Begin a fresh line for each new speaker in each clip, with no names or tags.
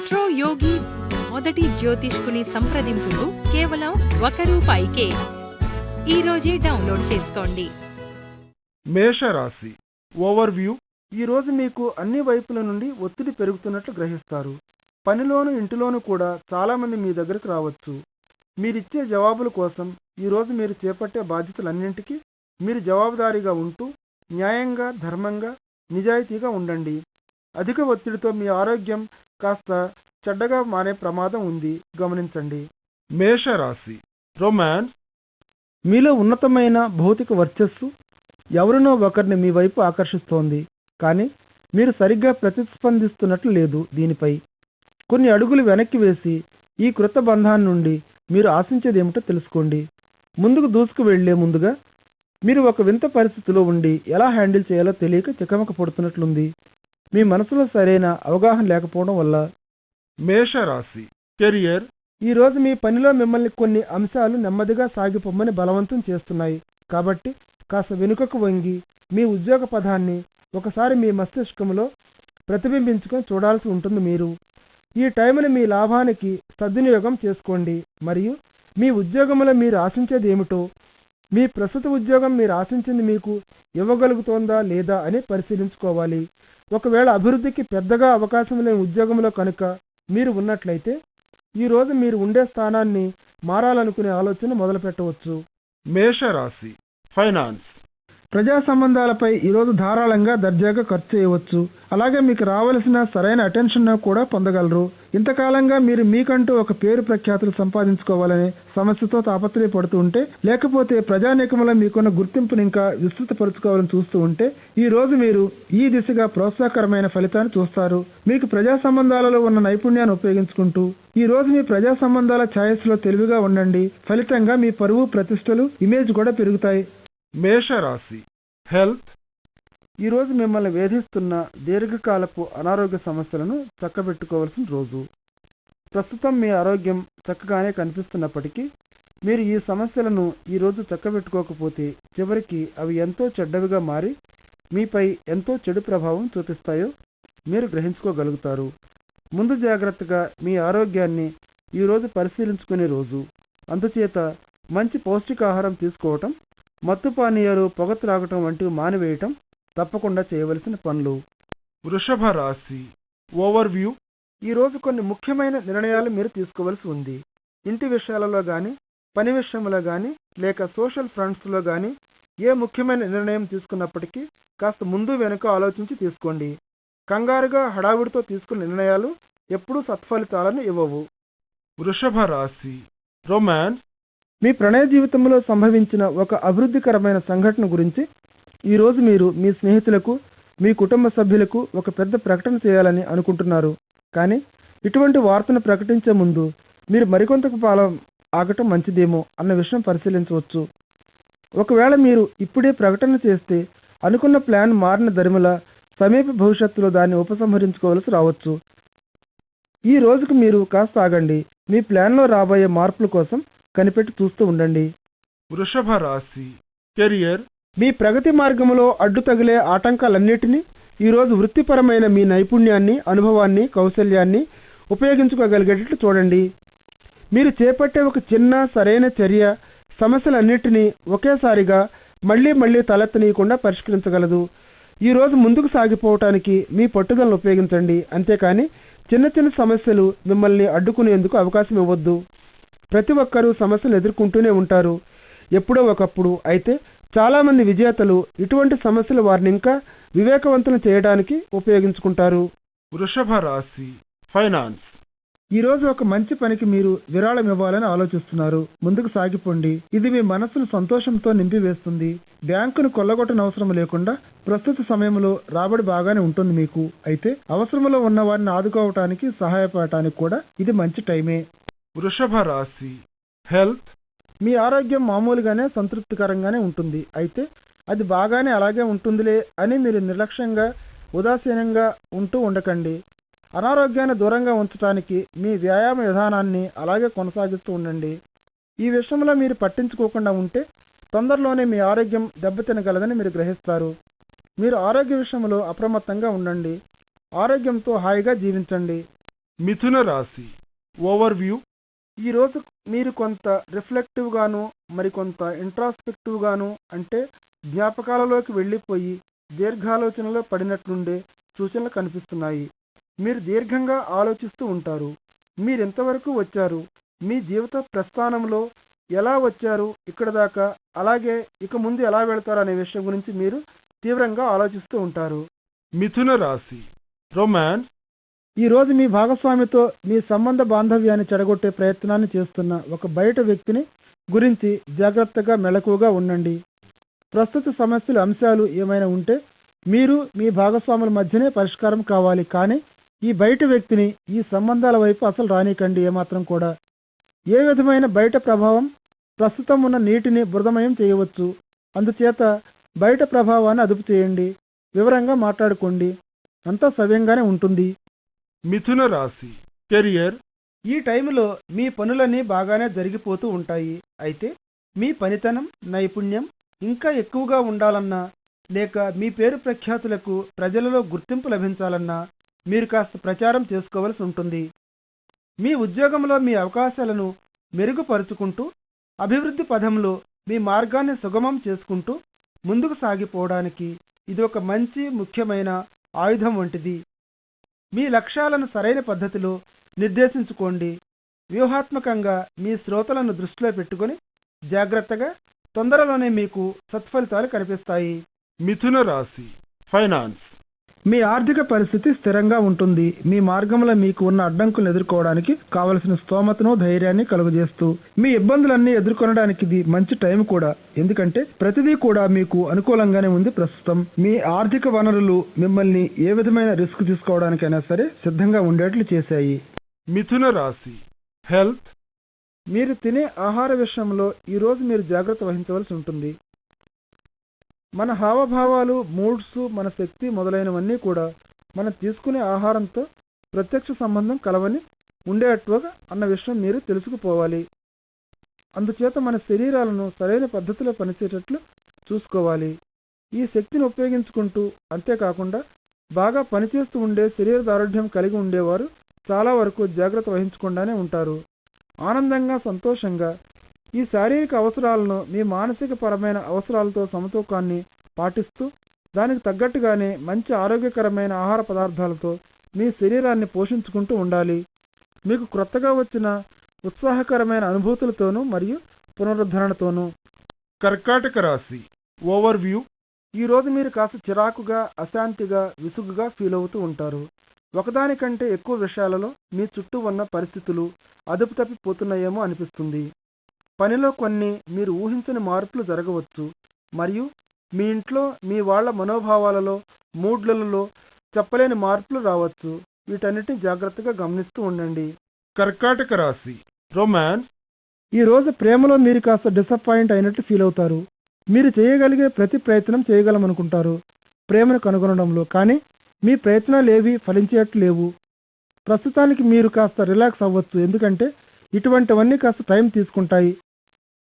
Astro యోగి మొదటి జ్యోతిష్కుని సంప్రదింపులు కేవలం ₹1కే. ఈ రోజే డౌన్లోడ్ చేసుకోండి.
మేషరాశి ఓవర్వ్యూ. ఈ రోజు మీకు అన్ని వైపుల నుండి ఒత్తిడి పెరుగుతున్నట్లు గ్రహిస్తారు. పనిలోను ఇంటిలోను కూడా చాలా మంది మీ దగ్గరకు రావచ్చు. మీరిచ్చే జవాబుల కోసం ఈ రోజు మీరు చేపట్టే బాధ్యతలన్నింటికీ మీరు జవాబుదారీగా ఉంటూ న్యాయంగా, ధర్మంగా, నిజాయితీగా ఉండండి. అధిక ఒత్తిడితో మీ ఆరోగ్యం కాస్త చెడ్డగా మారే ప్రమాదం ఉంది, గమనించండి. మేషరాశి రొమాన్స్. మీలో ఉన్నతమైన భౌతిక వర్చస్సు ఎవరినో ఒకరిని మీ వైపు ఆకర్షిస్తోంది, కానీ మీరు సరిగ్గా ప్రతిస్పందిస్తున్నట్లు లేదు. దీనిపై కొన్ని అడుగులు వెనక్కి వేసి ఈ కృత బంధాన్ని నుండి మీరు ఆశించేదేమిటో తెలుసుకోండి. ముందుకు దూసుకు వెళ్లే ముందుగా మీరు ఒక వింత పరిస్థితిలో ఉండి ఎలా హ్యాండిల్ చేయాలో తెలియక చికమక పడుతున్నట్లుంది. మీ మనసులో సరైన అవగాహన లేకపోవడం వల్ల. మేషరాశి కెరియర్. ఈ రోజు మీ పనిలో మిమ్మల్ని కొన్ని అంశాలు నెమ్మదిగా సాగిపోమ్మని బలవంతం చేస్తున్నాయి, కాబట్టి కాస్త వెనుకకు వంగి మీ ఉద్యోగ పదాన్ని ఒకసారి మీ మస్తిష్కంలో ప్రతిబింబించుకొని చూడాల్సి ఉంటుంది. మీరు ఈ టైంని మీ లాభానికి సద్వినియోగం చేసుకోండి మరియు మీ ఉద్యోగంలో మీరు ఆశించేది ఏమిటో, మీ ప్రస్తుత ఉద్యోగం మీరు ఆశించింది మీకు ఇవ్వగలుగుతోందా లేదా అని పరిశీలించుకోవాలి. ఒకవేళ అభివృద్ధికి పెద్దగా అవకాశం లేని ఉద్యోగంలో కనుక మీరు ఉన్నట్లయితే ఈ రోజు మీరు ఉండే స్థానాన్ని మారాలనుకునే ఆలోచన మొదలు పెట్టవచ్చు. మేషరాశి ఫైనాన్స్. ప్రజా సంబంధాలపై ఈరోజు ధారాళంగా దర్జాగా ఖర్చు చేయవచ్చు. అలాగే మీకు రావలసిన సరైన అటెన్షన్ కూడా పొందగలరు. ఇంతకాలంగా మీరు మీకంటూ ఒక పేరు ప్రఖ్యాతులు సంపాదించుకోవాలనే సమస్యతో తాపత్రయపడుతూ ఉంటే, లేకపోతే ప్రజానీకంలో మీకున్న గుర్తింపుని ఇంకా విస్తృతపరుచుకోవాలని చూస్తూ ఉంటే, ఈ రోజు మీరు ఈ దిశగా ప్రోత్సాహకరమైన ఫలితాన్ని చూస్తారు. మీకు ప్రజా సంబంధాలలో ఉన్న నైపుణ్యాన్ని ఉపయోగించుకుంటూ ఈ రోజు మీ ప్రజా సంబంధాల ఛాయస్లో తెలివిగా ఉండండి. ఫలితంగా మీ పరువు, ప్రతిష్టలు, ఇమేజ్ కూడా పెరుగుతాయి. మేషరాశి హెల్త్. ఈరోజు మిమ్మల్ని వేధిస్తున్న దీర్ఘకాలపు అనారోగ్య సమస్యలను చక్కబెట్టుకోవాల్సిన రోజు. ప్రస్తుతం మీ ఆరోగ్యం చక్కగానే కనిపిస్తున్నప్పటికీ మీరు ఈ సమస్యలను ఈరోజు చక్కబెట్టుకోకపోతే చివరికి అవి ఎంతో చెడ్డవిగా మారి మీపై ఎంతో చెడు ప్రభావం చూపిస్తాయో మీరు గ్రహించుకోగలుగుతారు. ముందు జాగ్రత్తగా మీ ఆరోగ్యాన్ని ఈరోజు పరిశీలించుకునే రోజు. అందుచేత మంచి పౌష్టికాహారం తీసుకోవటం, మత్తు పానీయాలు, పొగ త్రాగటం వంటివి మానివేయటం తప్పకుండా చేయవలసిన పనులు. వృషభ రాశి ఓవర్వ్యూ. ఈరోజు కొన్ని ముఖ్యమైన నిర్ణయాలు మీరు తీసుకోవలసి ఉంది. ఇంటి విషయాలలో కానీ, పని విషయంలో కానీ, లేక సోషల్ ఫ్రంట్స్లో కానీ ఏ ముఖ్యమైన నిర్ణయం తీసుకున్నప్పటికీ కాస్త ముందు వెనుక ఆలోచించి తీసుకోండి. కంగారుగా, హడావుడితో తీసుకున్న నిర్ణయాలు ఎప్పుడూ సత్ఫలితాలను ఇవ్వవు. వృషభ రాశి రొమాన్స్. మీ ప్రణయ జీవితంలో సంభవించిన ఒక అభివృద్ధికరమైన సంఘటన గురించి ఈరోజు మీరు మీ స్నేహితులకు, మీ కుటుంబ సభ్యులకు ఒక పెద్ద ప్రకటన చేయాలని అనుకుంటున్నారు. కానీ ఇటువంటి వార్తను ప్రకటించే ముందు మీరు మరికొంత కాలం ఆగటం మంచిదేమో అన్న విషయం పరిశీలించవచ్చు. ఒకవేళ మీరు ఇప్పుడే ప్రకటన చేస్తే అనుకున్న ప్లాన్ మారిన దరిమిల సమీప భవిష్యత్తులో దాన్ని ఉపసంహరించుకోవాల్సి రావచ్చు. ఈ రోజుకు మీరు కాస్త ఆగండి. మీ ప్లాన్లో రాబోయే మార్పుల కోసం కనిపెట్టి చూస్తూ ఉండండి. వృషభ రాశి కెరియర్. మీ ప్రగతి మార్గంలో అడ్డు తగిలే ఆటంకాలన్నిటినీ ఈరోజు వృత్తిపరమైన మీ నైపుణ్యాన్ని, అనుభవాన్ని, కౌశల్యాన్ని ఉపయోగించుకోగలిగేటట్లు చూడండి. మీరు చేపట్టే ఒక చిన్న సరైన చర్య సమస్యలన్నిటినీ ఒకేసారిగా మళ్లీ తలెత్తనీయకుండా పరిష్కరించగలదు. ఈరోజు ముందుకు సాగిపోవటానికి మీ పట్టుదలను ఉపయోగించండి, అంతేకాని చిన్న సమస్యలు మిమ్మల్ని అడ్డుకునేందుకు అవకాశం ఇవ్వద్దు. ప్రతి ఒక్కరూ సమస్యలు ఎదుర్కొంటూనే ఉంటారు, ఎప్పుడో ఒకప్పుడు. అయితే చాలామంది విజేతలు ఇటువంటి సమస్యలు వారిని ఇంకా వివేకవంతులు చేయడానికి ఉపయోగించుకుంటారు. వృషభ రాశి ఫైనాన్స్. ఈరోజు ఒక మంచి పనికి మీరు విరాళం ఇవ్వాలని ఆలోచిస్తున్నారు. ముందుకు సాగిపోండి. ఇది మీ మనసును సంతోషంతో నింపివేస్తుంది. బ్యాంకును కొల్లగొట్టనవసరం లేకుండా ప్రస్తుత సమయంలో రాబడి బాగానే ఉంటుంది మీకు. అయితే అవసరంలో ఉన్న వారిని ఆదుకోవటానికి, సహాయపడటానికి కూడా ఇది మంచి టైమే. వృషభ రాశి హెల్త్. మీ ఆరోగ్యం మామూలుగానే సంతృప్తికరంగానే ఉంటుంది. అయితే అది బాగానే అలాగే ఉంటుందిలే అని మీరు నిర్లక్ష్యంగా, ఉదాసీనంగా ఉంటూ ఉండకండి. అనారోగ్యాన్ని దూరంగా ఉంచడానికి మీ వ్యాయామ విధానాన్ని అలాగే కొనసాగిస్తూ ఉండండి. ఈ విషయంలో మీరు పట్టించుకోకుండా ఉంటే తొందరలోనే మీ ఆరోగ్యం దెబ్బతినగలదని మీరు గ్రహిస్తారు. మీరు ఆరోగ్య విషయంలో అప్రమత్తంగా ఉండండి. ఆరోగ్యంతో హాయిగా జీవించండి. మిథున రాశి ఓవర్వ్యూ. ఈరోజు మీరు కొంత రిఫ్లెక్టివ్గాను మరికొంత ఇంట్రాస్పెక్టివ్గాను అంటే జ్ఞాపకాలలోకి వెళ్ళిపోయి దీర్ఘాలోచనలో పడినట్లుండే సూచనలు కనిపిస్తున్నాయి. మీరు దీర్ఘంగా ఆలోచిస్తూ ఉంటారు. మీరెంతవరకు వచ్చారు, మీ జీవిత ప్రస్థానంలో ఎలా వచ్చారు ఇక్కడ దాకా, అలాగే ఇక ముందు ఎలా వెళతారు అనే విషయం గురించి మీరు తీవ్రంగా ఆలోచిస్తూ ఉంటారు. మిథున రాశి రొమాన్స్. ఈరోజు మీ భాగస్వామితో మీ సంబంధ బాంధవ్యాన్ని చెడగొట్టే ప్రయత్నాన్ని చేస్తున్న ఒక బయట వ్యక్తిని గురించి జాగ్రత్తగా మెలకువగా ఉండండి. ప్రస్తుత సమస్యలు అంశాలు ఏమైనా ఉంటే మీరు మీ భాగస్వాముల మధ్యనే పరిష్కారం కావాలి, కానీ ఈ బయట వ్యక్తిని ఈ సంబంధాల వైపు అసలు రానికండి ఏమాత్రం కూడా. ఏ విధమైన బయట ప్రభావం ప్రస్తుతం ఉన్న నీటిని బురదమయం చేయవచ్చు. అందుచేత బయట ప్రభావాన్ని అదుపు చేయండి, వివరంగా మాట్లాడుకోండి, అంతా సవ్యంగానే ఉంటుంది. మిథున రాశి కెరియర్. ఈ టైంలో మీ పనులన్నీ బాగానే జరిగిపోతూ ఉంటాయి. అయితే మీ పనితనం, నైపుణ్యం ఇంకా ఎక్కువగా ఉండాలన్నా లేక మీ పేరు ప్రఖ్యాతులకు ప్రజలలో గుర్తింపు లభించాలన్నా మీరు కాస్త ప్రచారం చేసుకోవలసి ఉంటుంది. మీ ఉద్యోగంలో మీ అవకాశాలను మెరుగుపరుచుకుంటూ అభివృద్ధి పథంలో మీ మార్గాన్ని సుగమం చేసుకుంటూ ముందుకు సాగిపోవడానికి ఇది ఒక మంచి ముఖ్యమైన ఆయుధం వంటిది. మీ లక్ష్యాలను సరైన పద్ధతిలో నిర్దేశించుకోండి. వ్యూహాత్మకంగా మీ శ్రోతలను దృష్టిలో పెట్టుకొని జాగ్రత్తగా, తొందరలోనే మీకు సత్ఫలితాలు కనిపిస్తాయి. మిథున రాశి ఫైనాన్స్. మీ ఆర్థిక పరిస్థితి స్థిరంగా ఉంటుంది. మీ మార్గంలో మీకు ఉన్న అడ్డంకులను ఎదుర్కోవడానికి కావలసిన స్తోమతను, ధైర్యాన్ని కలుగజేస్తూ మీ ఇబ్బందులన్నీ ఎదుర్కొనడానికి ఇది మంచి టైం కూడా. ఎందుకంటే ప్రతిదీ కూడా మీకు అనుకూలంగానే ఉంది ప్రస్తుతం. మీ ఆర్థిక వనరులు మిమ్మల్ని ఏ విధమైన రిస్క్ తీసుకోవడానికైనా సరే సిద్ధంగా ఉండేట్లు చేశాయి. మిథున రాశి హెల్త్. మీరు తినే ఆహార విషయంలో ఈరోజు మీరు జాగ్రత్త వహించవలసి ఉంటుంది. మన హావభావాలు, మూడ్స్, మన శక్తి మొదలైనవన్నీ కూడా మనం తీసుకునే ఆహారంతో ప్రత్యక్ష సంబంధం కలవని ఉండేట్టుగా అన్న విషయం మీరు తెలుసుకుపోవాలి. అందుచేత మన శరీరాలను సరైన పద్ధతిలో పనిచేసేటట్లు చూసుకోవాలి. ఈ శక్తిని ఉపయోగించుకుంటూ, అంతేకాకుండా బాగా పనిచేస్తూ ఉండే శరీర దారుఢ్యం కలిగి ఉండేవారు చాలా వరకు జాగ్రత్త వహించకుండానే ఉంటారు. ఆనందంగా, సంతోషంగా ఈ శారీరక అవసరాలను మీ మానసిక పరమైన అవసరాలతో సమతూకాన్ని పాటిస్తూ దానికి తగ్గట్టుగానే మంచి ఆరోగ్యకరమైన ఆహార పదార్థాలతో మీ శరీరాన్ని పోషించుకుంటూ ఉండాలి. మీకు క్రొత్తగా వచ్చిన ఉత్సాహకరమైన అనుభూతులతోనూ మరియు పునరుద్ధరణతోనూ. కర్కాటక రాశి ఓవర్వ్యూ. ఈరోజు మీరు కాస్త చిరాకుగా, అశాంతిగా, విసుగుగా ఫీల్ అవుతూ ఉంటారు. ఒకదానికంటే ఎక్కువ విషయాలలో మీ చుట్టూ ఉన్న పరిస్థితులు అదుపు తప్పిపోతున్నాయేమో అనిపిస్తుంది. పనిలో కొన్ని మీరు ఊహించని మార్పులు జరగవచ్చు మరియు మీ ఇంట్లో మీ వాళ్ళ మనోభావాలలో, మూడ్లలో చెప్పలేని మార్పులు రావచ్చు. వీటన్నిటిని జాగ్రత్తగా గమనిస్తూ ఉండండి. కర్కాటక రాశి రొమాన్స్. ఈరోజు ప్రేమలో మీరు కాస్త డిసప్పాయింట్ అయినట్లు ఫీల్ అవుతారు. మీరు చేయగలిగే ప్రతి ప్రయత్నం చేయగలమనుకుంటారు ప్రేమను కనుగొనడంలో, కానీ మీ ప్రయత్నాలు ఏవి ఫలించేట్లు లేవు. ప్రస్తుతానికి మీరు కాస్త రిలాక్స్ అవ్వచ్చు, ఎందుకంటే ఇటువంటివన్నీ కాస్త టైం తీసుకుంటాయి.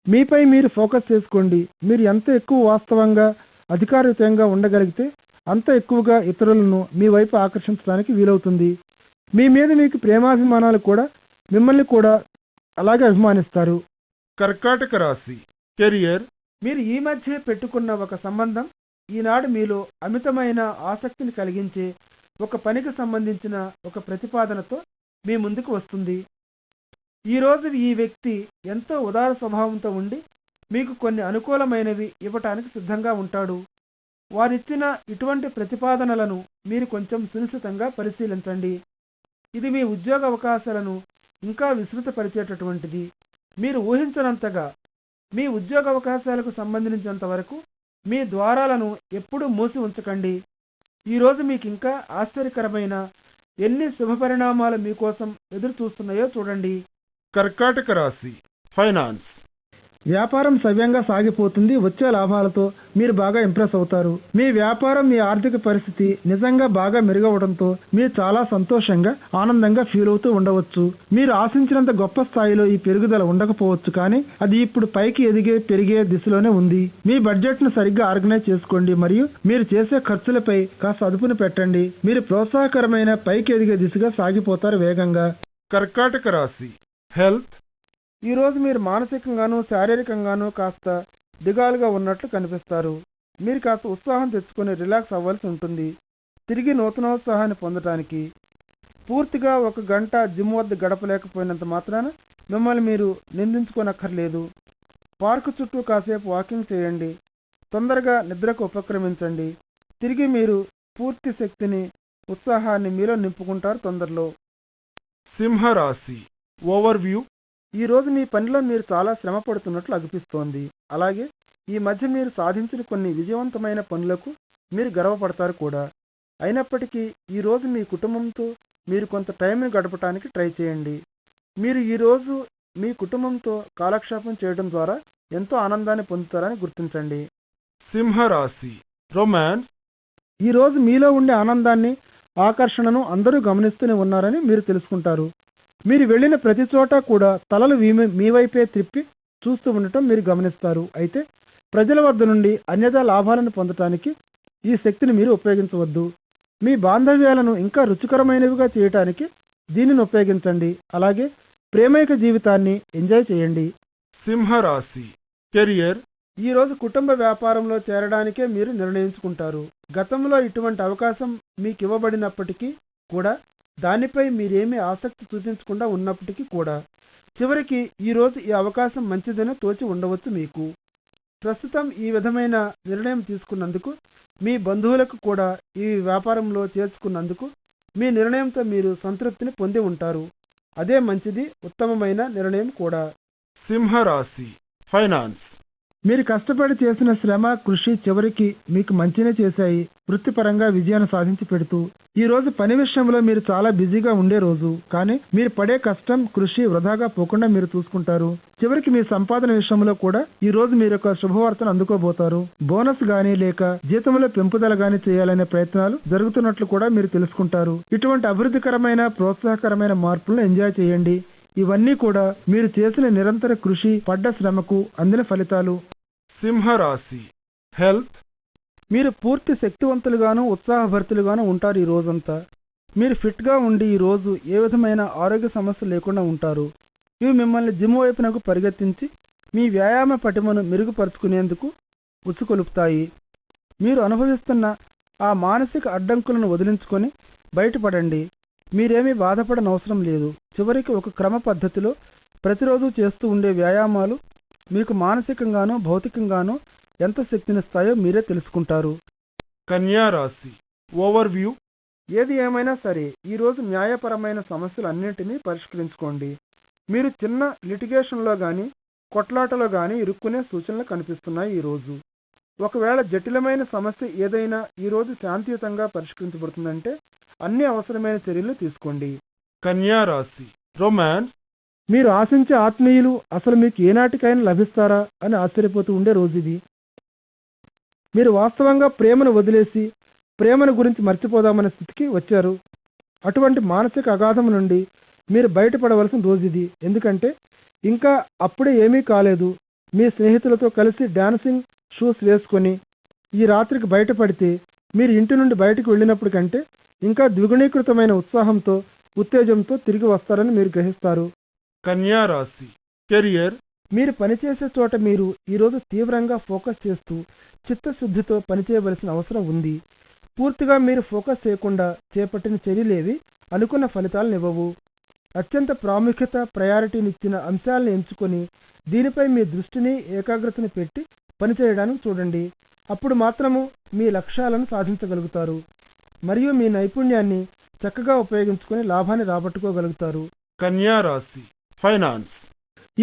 మీపై మీరు ఫోకస్ చేసుకోండి. మీరు ఎంత ఎక్కువ వాస్తవంగా, అధికారయుతంగా ఉండగలిగితే అంత ఎక్కువగా ఇతరులను మీ వైపు ఆకర్షించడానికి వీలవుతుంది. మీ మీద మీకు ప్రేమాభిమానాలు కూడా మిమ్మల్ని కూడా అలాగే అభిమానిస్తారు. కర్కాటక రాశి కెరియర్. మీరు ఈ మధ్య పెట్టుకున్న ఒక సంబంధం ఈనాడు మీలో అమితమైన ఆసక్తిని కలిగించే ఒక పనికి సంబంధించిన ఒక ప్రతిపాదనతో మీ ముందుకు వస్తుంది. ఈరోజు ఈ వ్యక్తి ఎంతో ఉదార స్వభావంతో ఉండి మీకు కొన్ని అనుకూలమైనవి ఇవ్వటానికి సిద్ధంగా ఉంటాడు. వారిచ్చిన ఇటువంటి ప్రతిపాదనలను మీరు కొంచెం సునిశ్చితంగా పరిశీలించండి. ఇది మీ ఉద్యోగ అవకాశాలను ఇంకా విస్తృతపరిచేటటువంటిది. మీరు ఊహించనంతగా మీ ఉద్యోగ అవకాశాలకు సంబంధించినంత వరకు మీ ద్వారాలను ఎప్పుడూ మూసి ఉంచకండి. ఈరోజు మీకు ఇంకా ఆశ్చర్యకరమైన ఎన్ని శుభపరిణామాలు మీకోసం ఎదురు చూస్తున్నాయో చూడండి. కర్కాటక రాశి ఫైనాన్స్. వ్యాపారం సవ్యంగా సాగిపోతుంది. వచ్చే లాభాలతో మీరు బాగా ఇంప్రెస్ అవుతారు. మీ వ్యాపారం, మీ ఆర్థిక పరిస్థితి నిజంగా బాగా మెరుగవడంతో మీరు చాలా సంతోషంగా, ఆనందంగా ఫీల్ అవుతూ ఉండవచ్చు. మీరు ఆశించినంత గొప్ప స్థాయిలో ఈ పెరుగుదల ఉండకపోవచ్చు, కానీ అది ఇప్పుడు పైకి పెరిగే దిశలోనే ఉంది. మీ బడ్జెట్ ను సరిగ్గా ఆర్గనైజ్ చేసుకోండి మరియు మీరు చేసే ఖర్చులపై కాస్త అదుపును పెట్టండి. మీరు ప్రోత్సాహకరమైన పైకి ఎదిగే దిశగా సాగిపోతారు వేగంగా. కర్కాటక రాశి హెల్త్. ఈ రోజు మీరు మానసికంగానూ శారీరకంగానూ కాస్త దిగాలుగా ఉన్నట్లు కనిపిస్తారు. మీరు కాస్త ఉత్సాహం తెచ్చుకొని రిలాక్స్ అవ్వాల్సి ఉంటుంది. తిరిగి నూతనోత్సాహాన్ని పొందటానికి పూర్తిగా 1 గంట జిమ్ వద్ద గడపలేకపోయినంత మాత్రాన మిమ్మల్ని మీరు నిందించుకోనక్కర్లేదు. పార్కు చుట్టూ కాసేపు వాకింగ్ చేయండి. తొందరగా నిద్రకు ఉపక్రమించండి. తిరిగి మీరు పూర్తి శక్తిని, ఉత్సాహాన్ని మీలో నింపుకుంటారు తొందరలో. సింహరాశి ఓవర్వ్యూ. ఈ రోజు మీ పనిలో మీరు చాలా శ్రమ పడుతున్నట్లు అనిపిస్తోంది. అలాగే ఈ మధ్య మీరు సాధించిన కొన్ని విజయవంతమైన పనులకు మీరు గర్వపడతారు కూడా. అయినప్పటికీ ఈ రోజు మీ కుటుంబంతో మీరు కొంత టైంని గడపడానికి ట్రై చేయండి. మీరు ఈ రోజు మీ కుటుంబంతో కాలక్షేపం చేయడం ద్వారా ఎంతో ఆనందాన్ని పొందుతారని గుర్తించండి. సింహరాశి రొమాన్స్. ఈ రోజు మీలో ఉండే ఆనందాన్ని, ఆకర్షణను అందరూ గమనిస్తూనే ఉన్నారని మీరు తెలుసుకుంటారు. మీరు వెళ్ళిన ప్రతి చోట కూడా తలలు మీ వైపే త్రిప్పి చూస్తూ ఉండటం మీరు గమనిస్తారు. అయితే ప్రజల వద్ద నుండి అన్యథా లాభాలను పొందటానికి ఈ శక్తిని మీరు ఉపయోగించవద్దు. మీ బాంధవ్యాలను ఇంకా రుచికరమైనవిగా చేయటానికి దీనిని ఉపయోగించండి. అలాగే ప్రేమైక జీవితాన్ని ఎంజాయ్ చేయండి. సింహరాశి కెరియర్. ఈ రోజు కుటుంబ వ్యాపారంలో చేరడానికే మీరు నిర్ణయించుకుంటారు. గతంలో ఇటువంటి అవకాశం మీకు ఇవ్వబడినప్పటికీ కూడా దానిపై మీరేమీ ఆసక్తి చూపించకుండా ఉన్నప్పటికీ కూడా చివరికి ఈ రోజు ఈ అవకాశం మంచిదని తోచి ఉండవచ్చు మీకు. ప్రస్తుతం ఈ విధమైన నిర్ణయం తీసుకున్నందుకు, మీ బంధువులకు కూడా ఈ వ్యాపారంలో చేర్చుకున్నందుకు మీ నిర్ణయంతో మీరు సంతృప్తిని పొంది ఉంటారు. అదే మంచిది, ఉత్తమమైన నిర్ణయం కూడా. సింహరాశి ఫైనాన్స్. మీరు కష్టపడి చేసిన శ్రమ, కృషి చివరికి మీకు మంచినే చేశాయి. వృత్తిపరంగా విజయాన్ని సాధించి పెడుతూ ఈ రోజు పని విషయంలో మీరు చాలా బిజీగా ఉండే రోజు. కానీ మీరు పడే కష్టం, కృషి వృధాగా పోకుండా మీరు చూసుకుంటారు. చివరికి మీ సంపాదన విషయంలో కూడా ఈ రోజు మీరు ఒక శుభవార్తను అందుకోబోతారు. బోనస్ గానీ లేక జీతంలో పెంపుదల గానీ చేయాలనే ప్రయత్నాలు జరుగుతున్నట్లు కూడా మీరు తెలుసుకుంటారు. ఇటువంటి అభివృద్ధికరమైన, ప్రోత్సాహకరమైన మార్పులను ఎంజాయ్ చేయండి. ఇవన్నీ కూడా మీరు చేసిన నిరంతర కృషి, పడ్డ శ్రమకు అందిన ఫలితాలు. సింహరాశి హెల్త్. మీరు పూర్తి శక్తివంతులుగాను, ఉత్సాహభరితులుగాను ఉంటారు ఈ రోజంతా. మీరు ఫిట్గా ఉండి ఈ రోజు ఏ విధమైన ఆరోగ్య సమస్యలు లేకుండా ఉంటారు. ఇవి మిమ్మల్ని జిమ్ వైపునకు పరిగెత్తించి మీ వ్యాయామ పటిమను మెరుగుపరుచుకునేందుకు ఉచ్చుకొలుపుతాయి. మీరు అనుభవిస్తున్న ఆ మానసిక అడ్డంకులను వదిలించుకొని బయటపడండి. మీరేమీ బాధపడనవసరం లేదు. చివరికి ఒక క్రమ పద్ధతిలో ప్రతిరోజు చేస్తూ ఉండే వ్యాయామాలు మీకు మానసికంగానూ, భౌతికంగానూ ఎంత శక్తినిస్తాయో మీరే తెలుసుకుంటారు. కన్యా రాశి ఓవర్వ్యూ. ఏది ఏమైనా సరే ఈ రోజు న్యాయపరమైన సమస్యలన్నింటినీ పరిష్కరించుకోండి. మీరు చిన్న లిటిగేషన్లో కానీ, కొట్లాటలో కానీ ఇరుక్కునే సూచనలు కనిపిస్తున్నాయి ఈ రోజు. ఒకవేళ జటిలమైన సమస్య ఏదైనా ఈ రోజు శాంతియుతంగా పరిష్కరించబడుతుందంటే అన్ని అవసరమైన చర్యలు తీసుకోండి. కన్యా రాశి రొమాన్స్. మీరు ఆశించే ఆత్మీయులు అసలు మీకు ఏనాటికైనా లభిస్తారా అని ఆశ్చర్యపోతూ ఉండే రోజు ఇది. మీరు వాస్తవంగా ప్రేమను వదిలేసి ప్రేమను గురించి మర్చిపోదామనే స్థితికి వచ్చారు. అటువంటి మానసిక అగాధం నుండి మీరు బయటపడవలసిన రోజు ఇది. ఎందుకంటే ఇంకా అప్పుడే ఏమీ కాలేదు. మీ స్నేహితులతో కలిసి డాన్సింగ్ షూస్ వేసుకొని ఈ రాత్రికి బయటపడితే మీరు ఇంటి నుండి బయటకు వెళ్ళినప్పుడు కంటే ఇంకా ద్విగుణీకృతమైన ఉత్సాహంతో, ఉత్తేజంతో తిరిగి వస్తారని మీరు గ్రహిస్తారు. కన్యా రాశి కెరియర్. మీరు పనిచేసే చోట మీరు ఈరోజు తీవ్రంగా ఫోకస్ చేస్తూ చిత్తశుద్ధితో పనిచేయవలసిన అవసరం ఉంది. పూర్తిగా మీరు ఫోకస్ చేయకుండా చేపట్టిన చర్యలేవి అనుకున్న ఫలితాలను ఇవ్వవు. అత్యంత ప్రాముఖ్యత, ప్రయారిటీనిచ్చిన అంశాలను ఎంచుకొని దీనిపై మీ దృష్టిని, ఏకాగ్రతని పెట్టి పనిచేయడానికి చూడండి. అప్పుడు మాత్రము మీ లక్ష్యాలను సాధించగలుగుతారు మరియు మీ నైపుణ్యాన్ని చక్కగా ఉపయోగించుకొని లాభాన్ని రాబట్టుకోగలుగుతారు. కన్యా రాశి ఫైనాన్స్.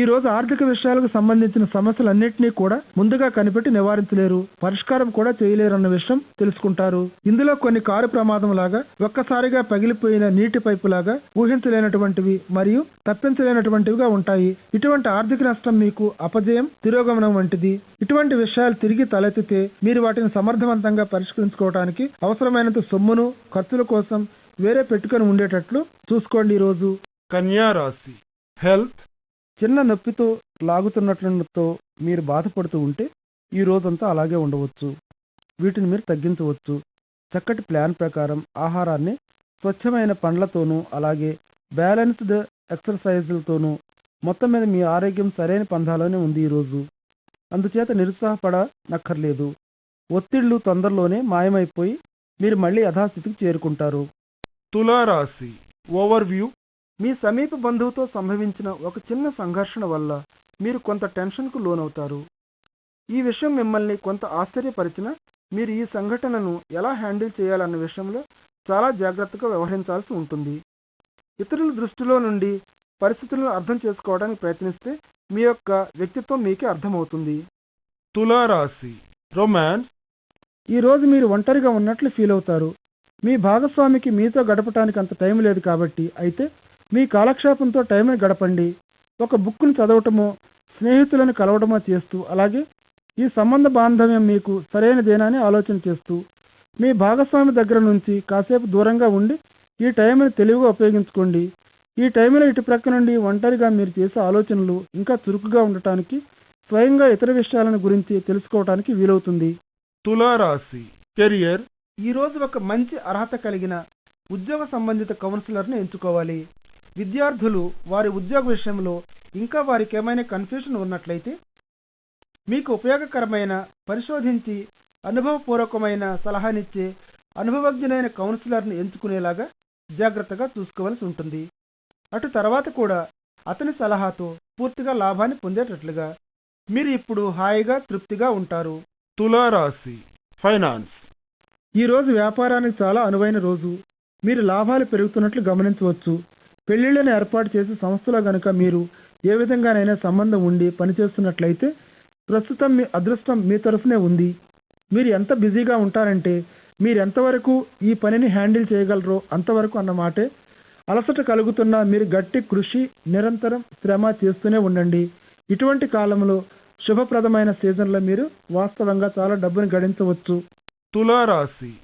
ఈ రోజు ఆర్థిక విషయాలకు సంబంధించిన సమస్యలన్నింటినీ కూడా ముందుగా కనిపెట్టి నివారించలేరు, పరిష్కారం కూడా చేయలేరు అన్న విషయం తెలుసుకుంటారు. ఇందులో కొన్ని కారు ప్రమాదం లాగా, ఒక్కసారిగా పగిలిపోయిన నీటి పైపు లాగా, ఊహించలేనటువంటివి మరియు తప్పించలేనటువంటివిగా ఉంటాయి. ఇటువంటి ఆర్థిక నష్టం మీకు అపజయం, తిరోగమనం వంటిది. ఇటువంటి విషయాలు తిరిగి తలెత్తితే మీరు వాటిని సమర్థవంతంగా పరిష్కరించుకోవడానికి అవసరమైనంత సొమ్మును, ఖర్చుల కోసం వేరే పెట్టుకొని ఉండేటట్లు చూసుకోండి. ఈ రోజు కన్యా రాశి. హెల్త్. చిన్న నొప్పితో, లాగుతున్నట్లతో మీరు బాధపడుతూ ఉంటే ఈ రోజంతా అలాగే ఉండవచ్చు. వీటిని మీరు తగ్గించవచ్చు. చక్కటి ప్లాన్ ప్రకారం ఆహారాన్ని స్వచ్ఛమైన పండ్లతోనూ అలాగే బ్యాలెన్స్డ్ ఎక్సర్సైజులతోనూ మొత్తం మీద మీ ఆరోగ్యం సరైన పంథాలోనే ఉంది ఈరోజు. అందుచేత నిరుత్సాహపడనక్కర్లేదు. ఒత్తిళ్లు తొందరలోనే మాయమైపోయి మీరు మళ్ళీ యథాస్థితికి చేరుకుంటారు. తులారాశి. ఓవర్వ్యూ. మీ సమీప బంధువుతో సంభవించిన ఒక చిన్న సంఘర్షణ వల్ల మీరు కొంత టెన్షన్కు లోనవుతారు. ఈ విషయం మిమ్మల్ని కొంత ఆశ్చర్యపరిచినా మీరు ఈ సంఘటనను ఎలా హ్యాండిల్ చేయాలన్న విషయంలో చాలా జాగ్రత్తగా వ్యవహరించాల్సి ఉంటుంది. ఇతరుల దృష్టిలో నుండి పరిస్థితులను అర్థం చేసుకోవడానికి ప్రయత్నిస్తే మీ యొక్క వ్యక్తిత్వం మీకే అర్థమవుతుంది. తులారాశి. రొమాన్స్. ఈరోజు మీరు ఒంటరిగా ఉన్నట్లు ఫీల్ అవుతారు. మీ భాగస్వామికి మీతో గడపడానికి అంత టైం లేదు కాబట్టి అయితే మీ కాలక్షేపంతో టైంని గడపండి. ఒక బుక్ను చదవటమో, స్నేహితులను కలవడమో చేస్తూ, అలాగే ఈ సంబంధ బాంధవ్యం మీకు సరైనదేనా అని ఆలోచన చేస్తూ, మీ భాగస్వామి దగ్గర నుంచి కాసేపు దూరంగా ఉండి ఈ టైంని తెలివిగా ఉపయోగించుకోండి. ఈ టైంలో ఇటు ప్రక్క నుండి ఒంటరిగా మీరు చేసే ఆలోచనలు ఇంకా చురుకుగా ఉండటానికి, స్వయంగా ఇతర విషయాలను గురించి తెలుసుకోవడానికి వీలవుతుంది. తులారాశి. కెరియర్. ఈరోజు ఒక మంచి అర్హత కలిగిన ఉద్యోగ సంబంధిత కౌన్సిలర్ని ఎంచుకోవాలి. విద్యార్థులు వారి ఉద్యోగ విషయంలో ఇంకా వారికి ఏమైనా కన్ఫ్యూషన్ ఉన్నట్లయితే మీకు ఉపయోగకరమైన, పరిశోధించి అనుభవపూర్వకమైన సలహానిచ్చే అనుభవజ్ఞులైన కౌన్సిలర్ని ఎంచుకునేలాగా జాగ్రత్తగా చూసుకోవాల్సి ఉంటుంది. అటు తర్వాత కూడా అతని సలహాతో పూర్తిగా లాభాన్ని పొందేటట్లుగా మీరు ఇప్పుడు హాయిగా, తృప్తిగా ఉంటారు. తులారాశి. ఫైనాన్స్. ఈరోజు వ్యాపారానికి చాలా అనువైన రోజు. మీరు లాభాలు పెరుగుతున్నట్లు గమనించవచ్చు. పెళ్లిళ్లను ఏర్పాటు చేసే సంస్థలో గనుక మీరు ఏ విధంగానైనా సంబంధం ఉండి పనిచేస్తున్నట్లయితే ప్రస్తుతం మీ అదృష్టం మీ తరఫునే ఉంది. మీరు ఎంత బిజీగా ఉంటారంటే మీరు ఎంతవరకు ఈ పనిని హ్యాండిల్ చేయగలరో అంతవరకు అన్నమాటే. అలసట కలుగుతున్నా మీరు గట్టి కృషి, నిరంతరం శ్రమ చేస్తూనే ఉండండి. ఇటువంటి కాలంలో శుభప్రదమైన సీజన్లో మీరు వాస్తవంగా చాలా డబ్బును గడించవచ్చు. తులారాశి.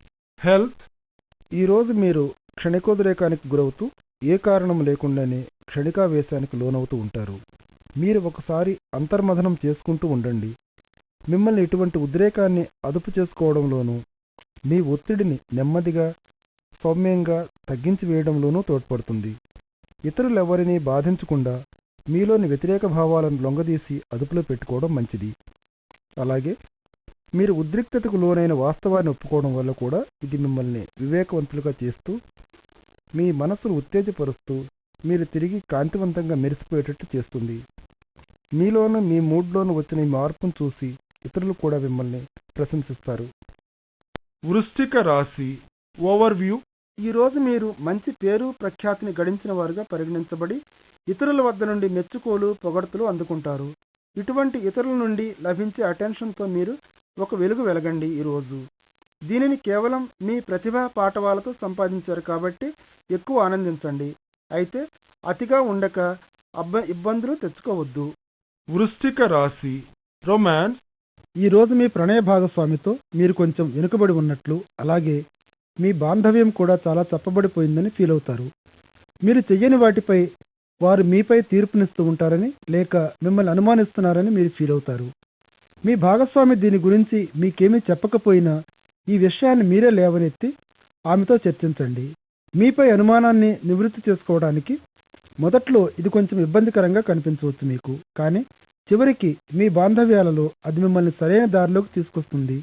హెల్త్. ఈరోజు మీరు క్షణికోద్రేకానికి గురవుతూ ఏ కారణం లేకుండానే క్షణికావేశానికి లోనవుతూ ఉంటారు. మీరు ఒకసారి అంతర్మథనం చేసుకుంటూ ఉండండి. మిమ్మల్ని ఇటువంటి ఉద్రేకాన్ని అదుపు చేసుకోవడంలోనూ, మీ ఒత్తిడిని నెమ్మదిగా, సౌమ్యంగా తగ్గించి వేయడంలోనూ తోడ్పడుతుంది. ఇతరులెవరినీ బాధించకుండా మీలోని వ్యతిరేక భావాలను లొంగదీసి అదుపులో పెట్టుకోవడం మంచిది. అలాగే మీరు ఉద్రిక్తతకు లోనైన వాస్తవాన్ని ఒప్పుకోవడం వల్ల కూడా ఇది మిమ్మల్ని వివేకవంతులుగా చేస్తూ, మీ మనసును ఉత్తేజపరుస్తూ మీరు తిరిగి కాంతివంతంగా మెరిసిపోయేటట్టు చేస్తుంది. మీలోనూ మీ మూడ్లోనూ వచ్చిన ఈ మార్పును చూసి ఇతరులు కూడా మిమ్మల్ని ప్రశంసిస్తారు. వృశ్చిక రాశి. ఓవర్వ్యూ. ఈరోజు మీరు మంచి పేరు, ప్రఖ్యాతిని గడించిన వారుగా పరిగణించబడి ఇతరుల వద్ద నుండి మెచ్చుకోలు, పొగడ్తలు అందుకుంటారు. ఇటువంటి ఇతరుల నుండి లభించే అటెన్షన్తో మీరు ఒక వెలుగు వెలగండి. ఈరోజు దీనిని కేవలం మీ ప్రతిభా పాటవాలతో సంపాదించారు కాబట్టి ఎక్కువ ఆనందించండి. అయితే అతిగా ఉండక ఇబ్బందులు తెచ్చుకోవద్దు. వృశ్చిక రాశి. రొమాన్స్. ఈరోజు మీ ప్రణయ భాగస్వామితో మీరు కొంచెం వెనుకబడి ఉన్నట్లు, అలాగే మీ బాంధవ్యం కూడా చాలా చప్పబడిపోయిందని ఫీల్ అవుతారు. మీరు చెయ్యని వాటిపై వారు మీపై తీర్పునిస్తూ ఉంటారని, లేక మిమ్మల్ని అనుమానిస్తున్నారని మీరు ఫీల్ అవుతారు. మీ భాగస్వామి దీని గురించి మీకేమీ చెప్పకపోయినా ఈ విషయాన్ని మీరే లేవనెత్తి ఆమెతో చర్చించండి. మీపై అనుమానాన్ని నివృత్తి చేసుకోవడానికి మొదట్లో ఇది కొంచెం ఇబ్బందికరంగా కనిపించవచ్చు మీకు, కానీ చివరికి మీ బాంధవ్యాలలో అది మిమ్మల్ని సరైన దారిలోకి తీసుకొస్తుంది.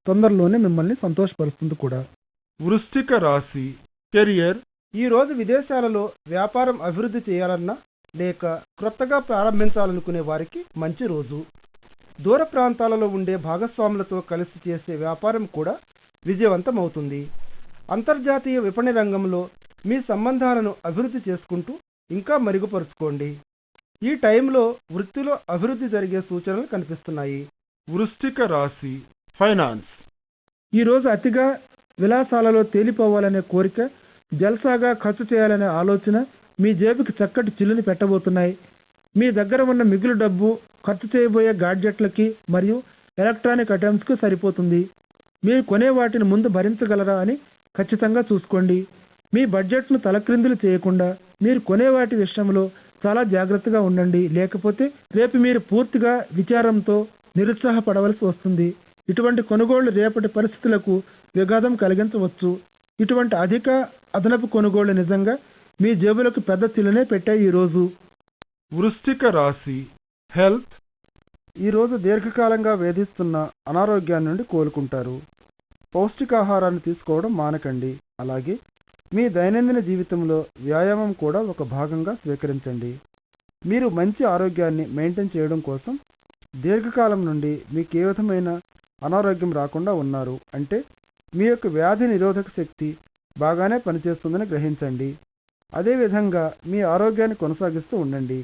తొందరలోనే మిమ్మల్ని సంతోషపరుస్తుంది కూడా. వృశ్చిక రాశి. కెరియర్. ఈరోజు విదేశాలలో వ్యాపారం అభివృద్ధి చేయాలన్నా లేక క్రొత్తగా ప్రారంభించాలనుకునే వారికి మంచి రోజు. దూర ప్రాంతాలలో ఉండే భాగస్వాములతో కలిసి చేసే వ్యాపారం కూడా విజయవంతమవుతుంది. అంతర్జాతీయ విపణి రంగంలో మీ సంబంధాలను అభివృద్ధి చేసుకుంటూ ఇంకా మెరుగుపరుచుకోండి. ఈ టైంలో వృత్తిలో అభివృద్ధి జరిగే సూచనలు కనిపిస్తున్నాయి.
వృశ్చిక రాశి ఫైనాన్స్.
ఈరోజు అతిగా విలాసాలలో తేలిపోవాలనే కోరిక, జల్సాగా ఖర్చు చేయాలనే ఆలోచన మీ జేబుకి చక్కటి చిల్లుని పెట్టబోతున్నాయి. మీ దగ్గర ఉన్న మిగులు డబ్బు ఖర్చు చేయబోయే గాడ్జెట్లకి మరియు ఎలక్ట్రానిక్ ఐటమ్స్కి సరిపోతుంది. మీరు కొనే వాటిని ముందు భరించగలరా అని ఖచ్చితంగా చూసుకోండి. మీ బడ్జెట్ను తలక్రిందులు చేయకుండా మీరు కొనే వాటి విషయంలో చాలా జాగ్రత్తగా ఉండండి. లేకపోతే రేపు మీరు పూర్తిగా విచారంతో నిరుత్సాహపడవలసి వస్తుంది. ఇటువంటి కొనుగోళ్లు రేపటి పరిస్థితులకు విఘాతం కలిగించవచ్చు. ఇటువంటి అధిక అదనపు కొనుగోళ్లు నిజంగా మీ జేబులకు పెద్ద చిల్లునే పెట్టాయి ఈరోజు.
వృశ్చిక రాశి హెల్త్.
ఈరోజు దీర్ఘకాలంగా వేధిస్తున్న అనారోగ్యాన్ని నుండి కోలుకుంటారు. పౌష్టికాహారాన్ని తీసుకోవడం మానకండి. అలాగే మీ దైనందిన జీవితంలో వ్యాయామం కూడా ఒక భాగంగా స్వీకరించండి. మీరు మంచి ఆరోగ్యాన్ని మెయింటైన్ చేయడం కోసం దీర్ఘకాలం నుండి మీకు ఏ విధమైన అనారోగ్యం రాకుండా ఉన్నారు అంటే మీ యొక్క వ్యాధి నిరోధక శక్తి బాగానే పనిచేస్తుందని గ్రహించండి. అదేవిధంగా మీ ఆరోగ్యాన్ని కొనసాగిస్తూ ఉండండి.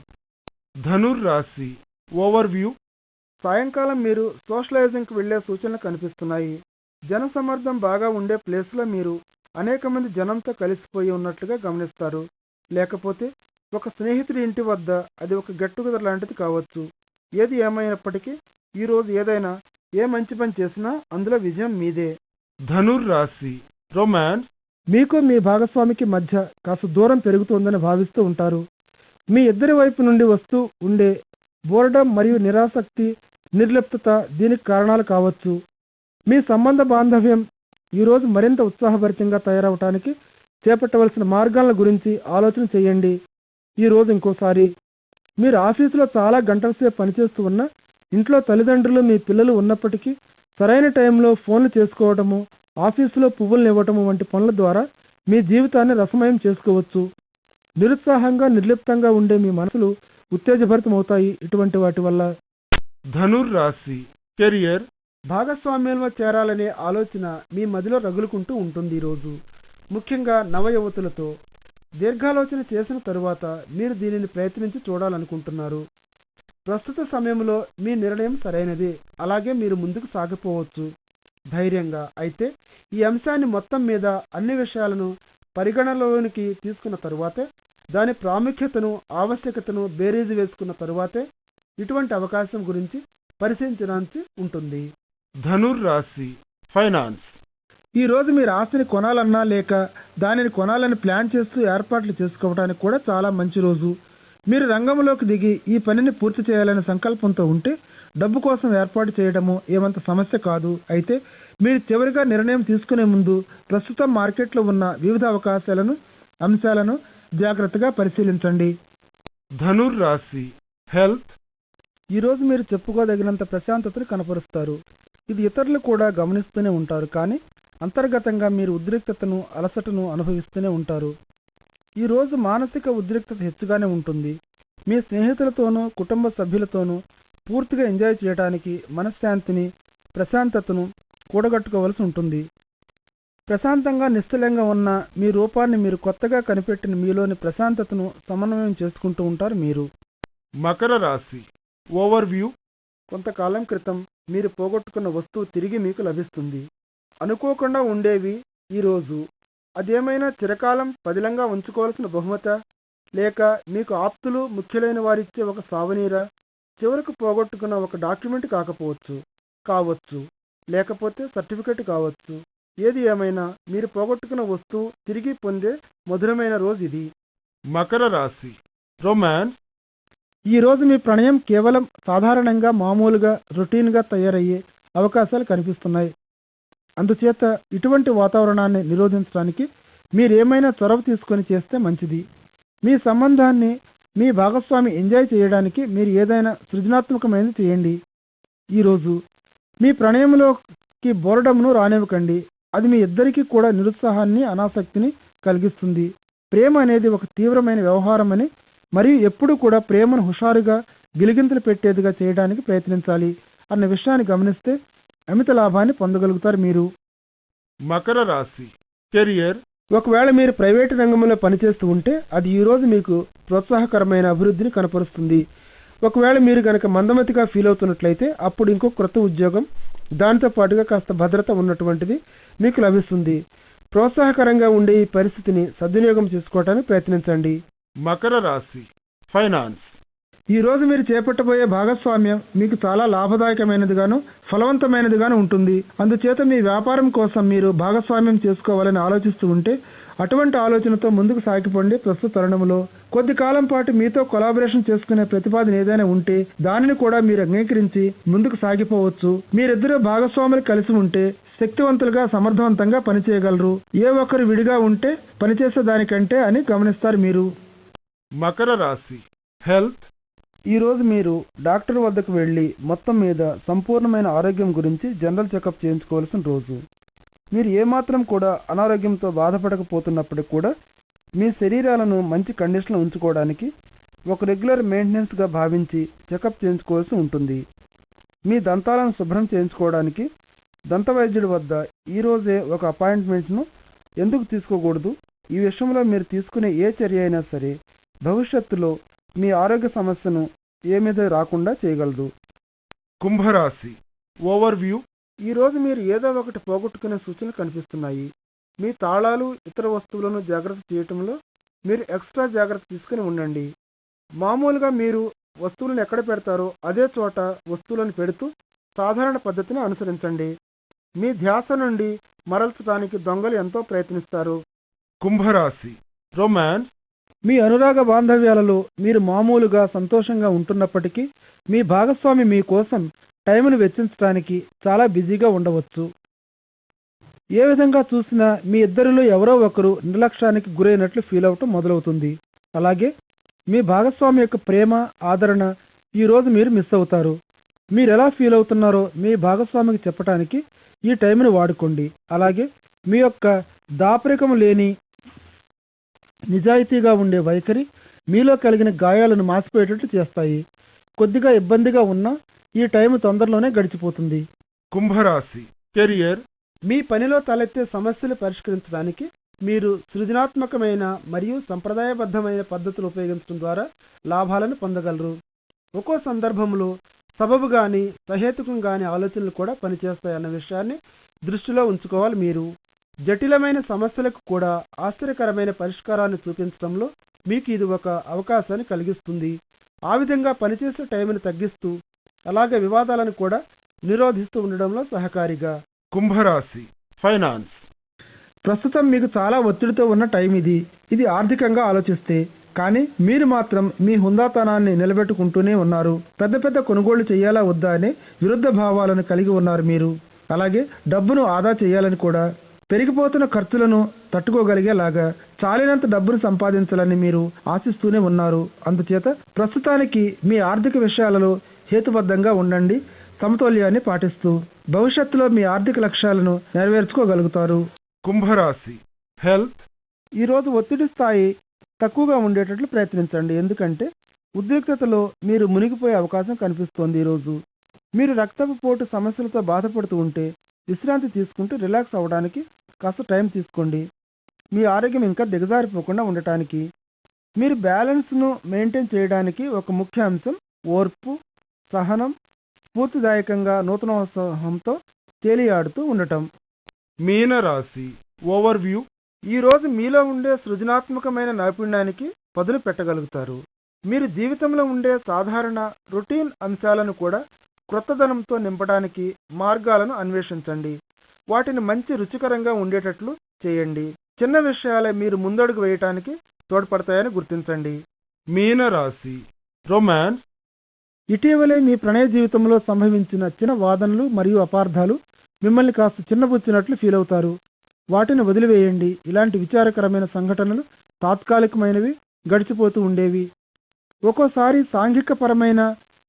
ధనుర్రాశి ఓవర్వ్యూ.
సాయంకాలం మీరు సోషలైజింగ్కి వెళ్లే సూచనలు కనిపిస్తున్నాయి. జనసమ్మర్దం బాగా ఉండే ప్లేస్లో మీరు అనేక మంది జనంతో కలిసిపోయి ఉన్నట్లుగా గమనిస్తారు. లేకపోతే ఒక స్నేహితుడి ఇంటి వద్ద అది ఒక గెట్ టుగెదర్ లాంటిది కావచ్చు. ఏది ఏమైనప్పటికీ ఈరోజు ఏదైనా ఏ మంచి పని చేసినా అందులో విజయం మీదే.
ధనుర్రాశి రొమాన్స్.
మీకు మీ భాగస్వామికి మధ్య కాస్త దూరం పెరుగుతోందని భావిస్తూ ఉంటారు. మీ ఇద్దరి వైపు నుండి వస్తూ ఉండే బోర్డమ్ మరియు నిరాసక్తి, నిర్లిప్తత దీనికి కారణాలు కావచ్చు. మీ సంబంధ బాంధవ్యం ఈరోజు మరింత ఉత్సాహభరితంగా తయారవటానికి చేపట్టవలసిన మార్గాల గురించి ఆలోచన చేయండి. ఈరోజు ఇంకోసారి మీరు ఆఫీసులో చాలా గంటల సేపు పనిచేస్తూ ఉన్నా ఇంట్లో తల్లిదండ్రులు మీ పిల్లలు ఉన్నప్పటికీ సరైన టైంలో ఫోన్లు చేసుకోవటము, ఆఫీసులో పువ్వులను ఇవ్వటము వంటి పనుల ద్వారా మీ జీవితాన్ని రసమయం చేసుకోవచ్చు. నిరుత్సాహంగా నిర్లిప్తంగా ఉండే మీ మనసులు ఉత్తేజభరితమవుతాయి ఇటువంటి వాటి వల్ల.
ధనుర్రాశి కెరియర్.
భాగస్వామ్యంలో చేరాలనే ఆలోచన మీ మదిలో రగులుకుంటూ ఉంటుంది. ఈరోజు ముఖ్యంగా నవ యువతులతో దీర్ఘాలోచన చేసిన తరువాత మీరు దీనిని ప్రయత్నించి చూడాలనుకుంటున్నారు. ప్రస్తుత సమయంలో మీ నిర్ణయం సరైనదే. అలాగే మీరు ముందుకు సాగిపోవచ్చు ధైర్యంగా. అయితే ఈ అంశాన్ని మొత్తం మీద అన్ని విషయాలను పరిగణలోనికి తీసుకున్న తరువాతే, దాని ప్రాముఖ్యతను ఆవశ్యకతను బేరీజు వేసుకున్న తరువాతే ఇటువంటి అవకాశం గురించి పరిశీలించాల్సి ఉంటుంది.
ధనుర్రాశి ఫైనాన్స్.
ఈరోజు మీరు ఆస్తిని కొనాలన్నా లేక దానిని కొనాలని ప్లాన్ చేస్తూ ఏర్పాట్లు చేసుకోవడానికి కూడా చాలా మంచి రోజు. మీరు రంగంలోకి దిగి ఈ పనిని పూర్తి చేయాలనే సంకల్పంతో ఉంటే డబ్బు కోసం ఏర్పాటు చేయడము ఏమంత సమస్య కాదు. అయితే మీరు చివరిగా నిర్ణయం తీసుకునే ముందు ప్రస్తుతం మార్కెట్లో ఉన్న వివిధ అంశాలను జాగ్రత్తగా పరిశీలించండి.
ధనుర్రాశి హెల్త్.
ఈరోజు మీరు చెప్పుకోదగినంత ప్రశాంతతను కనపరుస్తారు. ఇది ఇతరులు కూడా గమనిస్తూనే ఉంటారు. కానీ అంతర్గతంగా మీరు ఉద్రిక్తతను, అలసటను అనుభవిస్తూనే ఉంటారు. ఈరోజు మానసిక ఉద్రిక్తత హెచ్చుగానే ఉంటుంది. మీ స్నేహితులతోనూ కుటుంబ సభ్యులతోనూ పూర్తిగా ఎంజాయ్ చేయడానికి మనశ్శాంతిని, ప్రశాంతతను కూడగట్టుకోవలసి ఉంటుంది. ప్రశాంతంగా నిశ్చలంగా ఉన్న మీ రూపాన్ని మీరు కొత్తగా కనిపెట్టిన మీలోని ప్రశాంతతను సమన్వయం చేసుకుంటూ ఉంటారు మీరు.
మకర రాశి ఓవర్వ్యూ.
కొంతకాలం క్రితం మీరు పోగొట్టుకున్న వస్తువు తిరిగి మీకు లభిస్తుంది. అనుకోకుండా ఉండేవి ఈరోజు. అదేమైనా చిరకాలం పదిలంగా ఉంచుకోవాల్సిన బహుమత, లేక మీకు ఆప్తులు ముఖ్యులైన వారిచ్చే ఒక సావనీరా, చివరకు పోగొట్టుకున్న ఒక డాక్యుమెంట్ కావచ్చు, లేకపోతే సర్టిఫికెట్ కావచ్చు. ఏది ఏమైనా మీరు పోగొట్టుకున్న వస్తువు తిరిగి పొందే మధురమైన రోజు ఇది.
మకర రాశి రొమాన్స్.
ఈ రోజు మీ ప్రణయం కేవలం సాధారణంగా మామూలుగా రొటీన్గా తయారయ్యే అవకాశాలు కనిపిస్తున్నాయి. అందుచేత ఇటువంటి వాతావరణాన్ని నిరోధించడానికి మీరేమైనా చొరవ తీసుకొని చేస్తే మంచిది. మీ సంబంధాన్ని మీ భాగస్వామి ఎంజాయ్ చేయడానికి మీరు ఏదైనా సృజనాత్మకమైనది చేయండి. ఈరోజు మీ ప్రణయంలోకి బోరడంను రానివ్వకండి. అది మీ ఇద్దరికీ కూడా నిరుత్సాహాన్ని, అనాసక్తిని కలిగిస్తుంది. ప్రేమ అనేది ఒక తీవ్రమైన వ్యవహారమని మరియు ఎప్పుడు కూడా ప్రేమను హుషారుగా గిలిగింతలు పెట్టేదిగా చేయడానికి ప్రయత్నించాలి అన్న విషయాన్ని గమనిస్తే అమిత లాభాన్ని పొందగలుగుతారు మీరు.
మకర రాశి కెరియర్.
ఒకవేళ మీరు ప్రైవేటు రంగంలో పనిచేస్తూ ఉంటే అది ఈరోజు మీకు ప్రోత్సాహకరమైన అభివృద్ధిని కనపరుస్తుంది. ఒకవేళ మీరు గనక మందమతిగా ఫీల్ అవుతున్నట్లయితే అప్పుడు ఇంకో క్రొత్త ఉద్యోగం, దానితో పాటుగా కాస్త భద్రత ఉన్నటువంటిది మీకు లభిస్తుంది. ప్రోత్సాహకరంగా ఉండే ఈ పరిస్థితిని సద్వినియోగం చేసుకోవడానికి ప్రయత్నించండి.
మకర రాశి ఫైనాన్స్.
ఈ రోజు మీరు చేపట్టబోయే భాగస్వామ్యం మీకు చాలా లాభదాయకమైనదిగాను ఫలవంతమైనదిగాను ఉంటుంది. అందుచేత మీ వ్యాపారం కోసం మీరు భాగస్వామ్యం చేసుకోవాలని ఆలోచిస్తూ ఉంటే అటువంటి ఆలోచనతో ముందుకు సాగిపోండి. ప్రస్తుత తరుణంలో కొద్ది కాలం పాటు మీతో కొలాబరేషన్ చేసుకునే ప్రతిపాదన ఏదైనా ఉంటే దానిని కూడా మీరు అంగీకరించి ముందుకు సాగిపోవచ్చు. మీరిద్దరూ భాగస్వాములు కలిసి ఉంటే శక్తివంతులుగా సమర్థవంతంగా పనిచేయగలరు. ఏ ఒక్కరు విడిగా ఉంటే పనిచేసే దానికంటే అని గమనిస్తారు మీరు.
మకర రాశి హెల్త్.
ఈ రోజు మీరు డాక్టర్ వద్దకు వెళ్లి మొత్తం మీద సంపూర్ణమైన ఆరోగ్యం గురించి జనరల్ చెకప్ చేయించుకోవాల్సిన రోజు. మీరు ఏమాత్రం కూడా అనారోగ్యంతో బాధపడకపోతున్నప్పటికీ కూడా మీ శరీరాలను మంచి కండిషన్లో ఉంచుకోవడానికి ఒక రెగ్యులర్ మెయింటెనెన్స్గా భావించి చెకప్ చేయించుకోవాల్సి ఉంటుంది. మీ దంతాలను శుభ్రం చేయించుకోవడానికి దంతవైద్యుడి వద్ద ఈరోజే ఒక అపాయింట్మెంట్ను ఎందుకు తీసుకోకూడదు? ఈ విషయంలో మీరు తీసుకునే ఏ చర్య అయినా సరే భవిష్యత్తులో మీ ఆరోగ్య సమస్యను ఏమీద రాకుండా చేయగలదు.
కుంభరాశి ఓవర్వ్యూ.
ఈ రోజు మీరు ఏదో ఒకటి పోగొట్టుకునే సూచనలు కనిపిస్తున్నాయి. మీ తాళాలు ఇతర వస్తువులను జాగ్రత్త చేయటంలో మీరు ఎక్స్ట్రా జాగ్రత్త తీసుకుని ఉండండి. మామూలుగా మీరు వస్తువులను ఎక్కడ పెడతారో అదే చోట వస్తువులను పెడుతూ సాధారణ పద్ధతిని అనుసరించండి. మీ ధ్యాస నుండి మరల్చడానికి దొంగలు ఎంతో ప్రయత్నిస్తారు.
కుంభరాశి రొమాన్స్.
మీ అనురాగ బాంధవ్యాలలో మీరు మామూలుగా సంతోషంగా ఉంటున్నప్పటికీ మీ భాగస్వామి మీ కోసం టైంను వెచ్చించడానికి చాలా బిజీగా ఉండవచ్చు. ఏ విధంగా చూసినా మీ ఇద్దరిలో ఎవరో ఒకరు నిర్లక్ష్యానికి గురైనట్లు ఫీల్ అవటం మొదలవుతుంది. అలాగే మీ భాగస్వామి యొక్క ప్రేమ, ఆదరణ ఈరోజు మీరు మిస్ అవుతారు. మీరు ఎలా ఫీల్ అవుతున్నారో మీ భాగస్వామికి చెప్పడానికి ఈ టైంను వాడుకోండి. అలాగే మీ యొక్క దాపరికం లేని నిజాయితీగా ఉండే వైఖరి మీలో కలిగిన గాయాలను మాసిపోయేటట్లు చేస్తాయి. కొద్దిగా ఇబ్బందిగా ఉన్నా ఈ టైం తొందరలోనే గడిచిపోతుంది.
కుంభరాశి కెరియర్.
మీ పనిలో తలెత్తే సమస్యలు పరిష్కరించడానికి మీరు సృజనాత్మకమైన మరియు సంప్రదాయబద్ధమైన పద్ధతులు ఉపయోగించడం ద్వారా లాభాలను పొందగలరు. ఒక్కో సందర్భంలో సబబు గాని సహేతుకం గాని ఆలోచనలు కూడా పనిచేస్తాయన్న విషయాన్ని దృష్టిలో ఉంచుకోవాలి. మీరు జటిలమైన సమస్యలకు కూడా ఆశ్చర్యకరమైన పరిష్కారాన్ని చూపించడంలో మీకు ఇది ఒక అవకాశాన్ని కలిగిస్తుంది. ఆ విధంగా పనిచేసే టైంని తగ్గిస్తూ అలాగే వివాదాలను కూడా నిరోధిస్తూ ఉండడంలో సహకారిగా.
కుంభరాశి ఫైనాన్స్.
ప్రస్తుతం మీకు చాలా ఒత్తిడితో ఉన్న టైం ఇది ఆర్థికంగా ఆలోచిస్తే. కానీ మీరు మాత్రం మీ హుందాతనాన్ని నిలబెట్టుకుంటూనే ఉన్నారు. పెద్ద పెద్ద కొనుగోళ్లు చేయాలా వద్దా అనే విరుద్ధ భావాలను కలిగి ఉన్నారు మీరు. అలాగే డబ్బును ఆదా చేయాలని కూడా, పెరిగిపోతున్న ఖర్చులను తట్టుకోగలిగేలాగా చాలినంత డబ్బును సంపాదించాలని మీరు ఆశిస్తూనే ఉన్నారు. అందుచేత ప్రస్తుతానికి మీ ఆర్థిక విషయాలలో హేతుబద్ధంగా ఉండండి. సమతౌల్యాన్ని పాటిస్తూ భవిష్యత్తులో మీ ఆర్థిక లక్ష్యాలను నెరవేర్చుకోగలుగుతారు.
కుంభరాశి హెల్త్.
ఈరోజు ఒత్తిడి స్థాయి తక్కువగా ఉండేటట్లు ప్రయత్నించండి. ఎందుకంటే ఉద్రిక్తతలో మీరు మునిగిపోయే అవకాశం కనిపిస్తోంది. ఈరోజు మీరు రక్తపు పోటు సమస్యలతో బాధపడుతూ ఉంటే విశ్రాంతి తీసుకుంటూ రిలాక్స్ అవ్వడానికి కాస్త టైం తీసుకోండి. మీ ఆరోగ్యం ఇంకా దిగజారిపోకుండా ఉండటానికి మీరు బ్యాలెన్స్ను మెయింటైన్ చేయడానికి ఒక ముఖ్య అంశం ఓర్పు, సహనం, స్ఫూర్తిదాయకంగా నూతనోత్సాహంతో తేలియాడుతూ ఉండటం.
మీనరాశి ఓవర్వ్యూ.
ఈ రోజు మీలో ఉండే సృజనాత్మకమైన నైపుణ్యానికి పదును పెట్టగలుగుతారు. మీరు జీవితంలో ఉండే సాధారణ రొటీన్ అంశాలను కూడా క్రొత్తదనంతో నింపడానికి మార్గాలను అన్వేషించండి. వాటిని మంచి రుచికరంగా ఉండేటట్లు చేయండి. చిన్న విషయాలే మీరు ముందడుగు వేయటానికి తోడ్పడతాయని గుర్తించండి.
మీనరాశి రొమాన్స్.
ఇటీవలే మీ ప్రణయ జీవితంలో సంభవించిన చిన్న వాదనలు మరియు అపార్థాలు మిమ్మల్ని కాస్త చిన్నబుచ్చినట్లు ఫీల్ అవుతారు. వాటిని వదిలివేయండి. ఇలాంటి విచారకరమైన సంఘటనలు తాత్కాలికమైనవి, గడిచిపోతూ ఉండేవి. ఒక్కోసారి సాంఘికపరమైన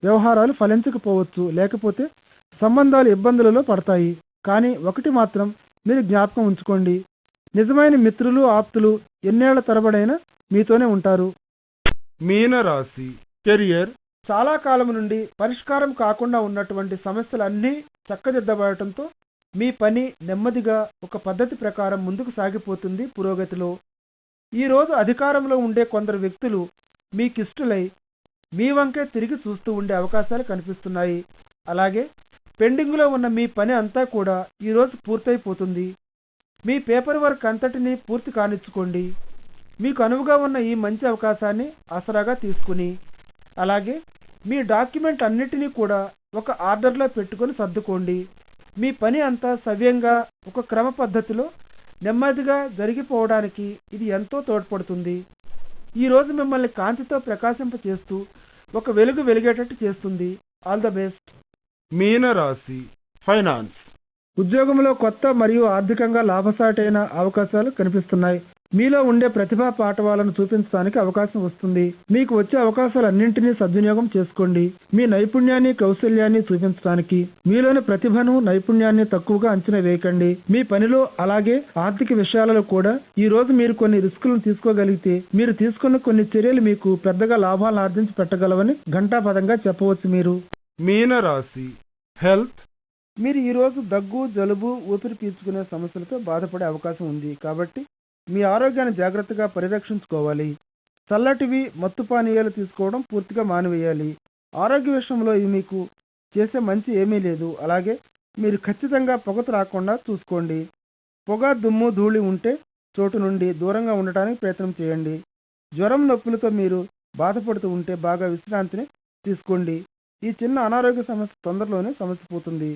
వ్యవహారాలు ఫలించకపోవచ్చు, లేకపోతే సంబంధాలు ఇబ్బందులలో పడతాయి. కానీ ఒకటి మాత్రం మీరు జ్ఞాపకం ఉంచుకోండి, నిజమైన మిత్రులు, ఆప్తులు ఎన్నేళ్ల తరబడైనా మీతోనే ఉంటారు.
మీనరాశి కెరియర్.
చాలా కాలం నుండి పరిష్కారం కాకుండా ఉన్నటువంటి సమస్యలన్నీ చక్కదిద్దబడటంతో మీ పని నెమ్మదిగా ఒక పద్ధతి ప్రకారం ముందుకు సాగిపోతుంది పురోగతిలో. ఈరోజు అధికారంలో ఉండే కొందరు వ్యక్తులు మీకిష్టులై మీ వంకే తిరిగి చూస్తూ ఉండే అవకాశాలు కనిపిస్తున్నాయి. అలాగే పెండింగ్లో ఉన్న మీ పని అంతా కూడా ఈరోజు పూర్తయిపోతుంది. మీ పేపర్ వర్క్ అంతటినీ పూర్తి కానిచ్చుకోండి. మీకు అనువుగా ఉన్న ఈ మంచి అవకాశాన్ని ఆసరాగా తీసుకుని, అలాగే మీ డాక్యుమెంట్ అన్నిటినీ కూడా ఒక ఆర్డర్లో పెట్టుకొని సర్దుకోండి. మీ పని అంతా సవ్యంగా ఒక క్రమ పద్ధతిలో నెమ్మదిగా జరిగిపోవడానికి ఇది ఎంతో తోడ్పడుతుంది. ఈరోజు మిమ్మల్ని కాంతితో ప్రకాశింపచేస్తూ ఒక వెలుగు వెలిగేటట్టు చేస్తుంది. All the best.
మీనరాశి ఫైనాన్స్.
ఉద్యోగంలో కొత్త మరియు ఆర్థికంగా లాభసాటైన అవకాశాలు కనిపిస్తున్నాయి. మీలో ఉండే ప్రతిభా పాఠవాలను చూపించడానికి అవకాశం వస్తుంది. మీకు వచ్చే అవకాశాలన్నింటినీ సద్వినియోగం చేసుకోండి. మీ నైపుణ్యాన్ని కౌశల్యాన్ని చూపించడానికి మీలోని ప్రతిభను నైపుణ్యాన్ని తక్కువగా అంచనా వేయకండి. మీ పనిలో అలాగే ఆర్థిక విషయాలలో కూడా ఈ రోజు మీరు కొన్ని రిస్కులను తీసుకోగలిగితే మీరు తీసుకున్న కొన్ని చర్యలు మీకు పెద్దగా లాభాలను ఆర్జించి పెట్టగలవని ఘంటాపథంగా చెప్పవచ్చు. మీరు
మీనరాశి హెల్త్.
మీరు ఈరోజు దగ్గు, జలుబు, ఊపిరి పీల్చుకునే సమస్యలతో బాధపడే అవకాశం ఉంది. కాబట్టి మీ ఆరోగ్యాన్ని జాగ్రత్తగా పరిరక్షించుకోవాలి. చల్లటివి, మత్తు పానీయాలు తీసుకోవడం పూర్తిగా మానివేయాలి. ఆరోగ్య విషయంలో ఇవి మీకు చేసే మంచి ఏమీ లేదు. అలాగే మీరు ఖచ్చితంగా పొగ రాకుండా చూసుకోండి. పొగ, దుమ్ము, ధూళి ఉంటే చోటు నుండి దూరంగా ఉండటానికి ప్రయత్నం చేయండి. జ్వరం, నొప్పులతో మీరు బాధపడుతూ ఉంటే బాగా విశ్రాంతిని తీసుకోండి. ఈ చిన్న అనారోగ్య సమస్య తొందరలోనే సమసిపోతుంది.